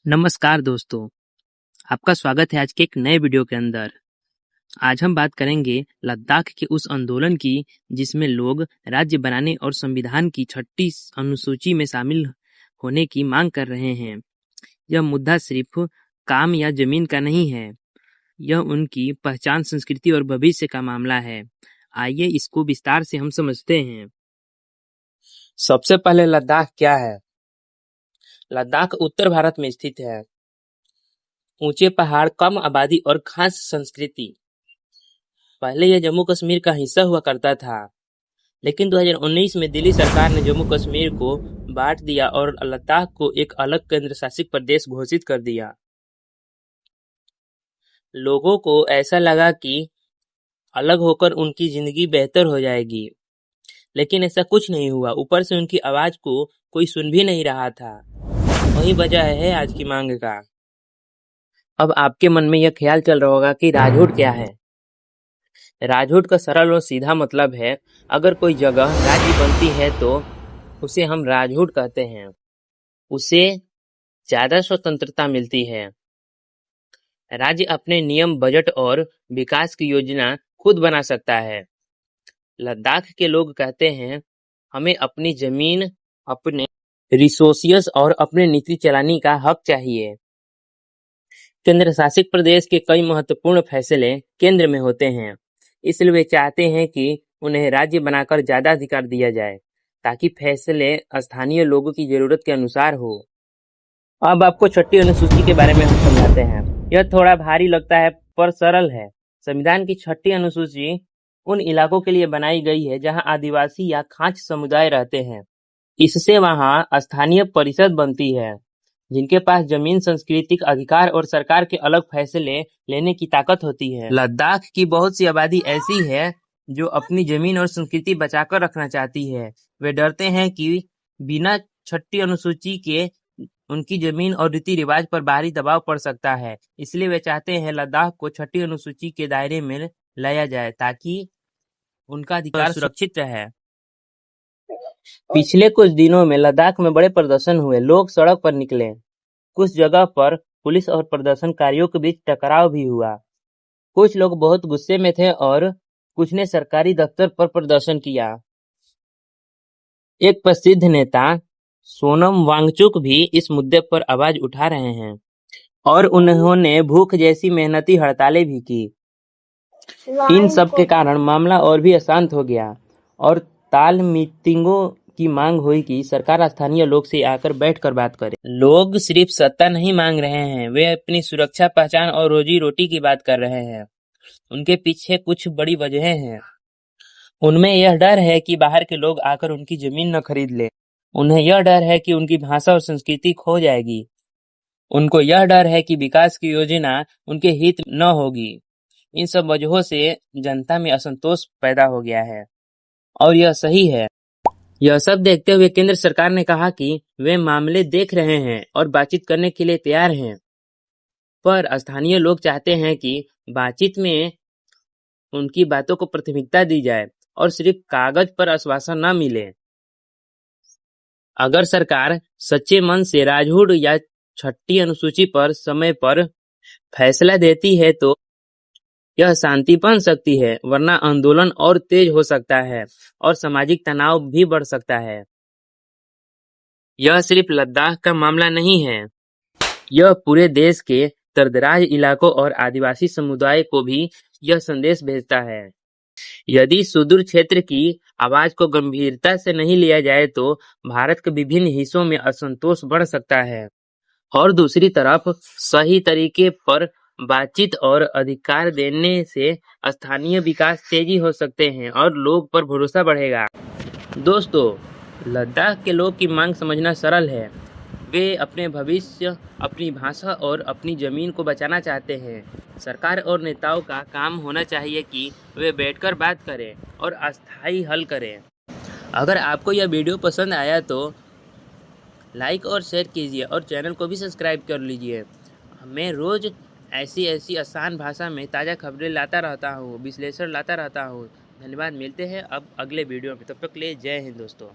नमस्कार दोस्तों, आपका स्वागत है आज के एक नए वीडियो के अंदर। आज हम बात करेंगे लद्दाख के उस आंदोलन की जिसमें लोग राज्य बनाने और संविधान की 6ठी अनुसूची में शामिल होने की मांग कर रहे हैं। यह मुद्दा सिर्फ काम या जमीन का नहीं है, यह उनकी पहचान, संस्कृति और भविष्य का मामला है। आइए इसको विस्तार से हम समझते हैं। सबसे पहले लद्दाख क्या है? लद्दाख उत्तर भारत में स्थित है। ऊंचे पहाड़, कम आबादी और खास संस्कृति। पहले यह जम्मू कश्मीर का हिस्सा हुआ करता था, लेकिन 2019 में दिल्ली सरकार ने जम्मू कश्मीर को बांट दिया और लद्दाख को एक अलग केंद्र शासित प्रदेश घोषित कर दिया। लोगों को ऐसा लगा कि अलग होकर उनकी जिंदगी बेहतर हो जाएगी, लेकिन ऐसा कुछ नहीं हुआ। ऊपर से उनकी आवाज को कोई सुन भी नहीं रहा था। वही वजह है आज की मांग का। अब आपके मन में यह ख्याल चल रहा होगा कि राजहुट क्या है। राजहुट का सरल और सीधा मतलब है, अगर कोई जगह राज्य बनती है तो उसे हम राजहुट कहते हैं। उसे ज्यादा स्वतंत्रता मिलती है। राज्य अपने नियम, बजट और विकास की योजना खुद बना सकता है। लद्दाख के लोग कहते हैं, हमें अपनी जमीन, अपने रिसोर्सेस और अपने नीति चलाने का हक चाहिए। केंद्र शासित प्रदेश के कई महत्वपूर्ण फैसले केंद्र में होते हैं, इसलिए वे चाहते हैं कि उन्हें राज्य बनाकर ज्यादा अधिकार दिया जाए, ताकि फैसले स्थानीय लोगों की जरूरत के अनुसार हो। अब आपको 6ठी अनुसूची के बारे में हम समझाते हैं। यह थोड़ा भारी लगता है पर सरल है। संविधान की 6ठी अनुसूची उन इलाकों के लिए बनाई गई है जहां आदिवासी या खाच समुदाय रहते हैं। इससे वहां स्थानीय परिषद बनती है, जिनके पास जमीन, सांस्कृतिक अधिकार और सरकार के अलग फैसले लेने की ताकत होती है। लद्दाख की बहुत सी आबादी ऐसी है जो अपनी जमीन और संस्कृति बचाकर रखना चाहती है। वे डरते हैं कि बिना 6ठी अनुसूची के उनकी जमीन और रीति रिवाज पर बाहरी दबाव पड़ सकता है। इसलिए वे चाहते हैं लद्दाख को 6ठी अनुसूची के दायरे में लाया जाए, ताकि उनका अधिकार सुरक्षित रहे। पिछले कुछ दिनों में लद्दाख में बड़े प्रदर्शन हुए। लोग सड़क पर निकले। कुछ जगह पर पुलिस और प्रदर्शनकारियों के बीच टकराव भी हुआ। कुछ लोग बहुत गुस्से में थे और कुछ ने सरकारी दफ्तर पर प्रदर्शन किया। एक प्रसिद्ध नेता सोनम वांगचुक भी इस मुद्दे पर आवाज उठा रहे हैं और उन्होंने भूख जैसी मेहनती हड़तालें भी की। इन सब के कारण मामला और भी अशांत हो गया और ताल मीटिंगों की मांग हुई कि सरकार स्थानीय लोग से आकर बैठकर बात करे। लोग सिर्फ सत्ता नहीं मांग रहे हैं, वे अपनी सुरक्षा, पहचान और रोजी रोटी की बात कर रहे हैं। उनके पीछे कुछ बड़ी वजहें हैं। उनमें यह डर है कि बाहर के लोग आकर उनकी जमीन न खरीद ले। उन्हें यह डर है कि उनकी भाषा और संस्कृति खो जाएगी। उनको यह डर है कि विकास की योजना उनके हित न होगी। इन सब वजहों से जनता में असंतोष पैदा हो गया है और यह सही है। यह सब देखते हुए केंद्र सरकार ने कहा कि वे मामले देख रहे हैं और बातचीत करने के लिए तैयार हैं, पर स्थानीय लोग चाहते हैं कि बातचीत में उनकी बातों को प्राथमिकता दी जाए और सिर्फ कागज पर आश्वासन न मिले। अगर सरकार सच्चे मन से राजहुट या 6ठी अनुसूची पर समय पर फैसला देती है तो यह शांति बन सकती है, वरना आंदोलन और तेज हो सकता है और सामाजिक तनाव भी बढ़ सकता है। यह सिर्फ लद्दाख का मामला नहीं है, यह पूरे देश के दूरदराज इलाकों और आदिवासी समुदाय को भी यह संदेश भेजता है। यदि सुदूर क्षेत्र की आवाज को गंभीरता से नहीं लिया जाए तो भारत के विभिन्न हिस्सों में असंतोष बढ़ सकता है और दूसरी तरफ सही तरीके पर बातचीत और अधिकार देने से स्थानीय विकास तेजी हो सकते हैं और लोग पर भरोसा बढ़ेगा। दोस्तों, लद्दाख के लोग की मांग समझना सरल है। वे अपने भविष्य, अपनी भाषा और अपनी जमीन को बचाना चाहते हैं। सरकार और नेताओं का काम होना चाहिए कि वे बैठकर बात करें और अस्थायी हल करें। अगर आपको यह वीडियो पसंद आया तो लाइक और शेयर कीजिए और चैनल को भी सब्सक्राइब कर लीजिए। मैं रोज ऐसी आसान भाषा में ताज़ा खबरें लाता रहता हूँ, विश्लेषण लाता रहता हूँ। धन्यवाद। मिलते हैं अब अगले वीडियो में, तब तक के लिए जय हिंद दोस्तों।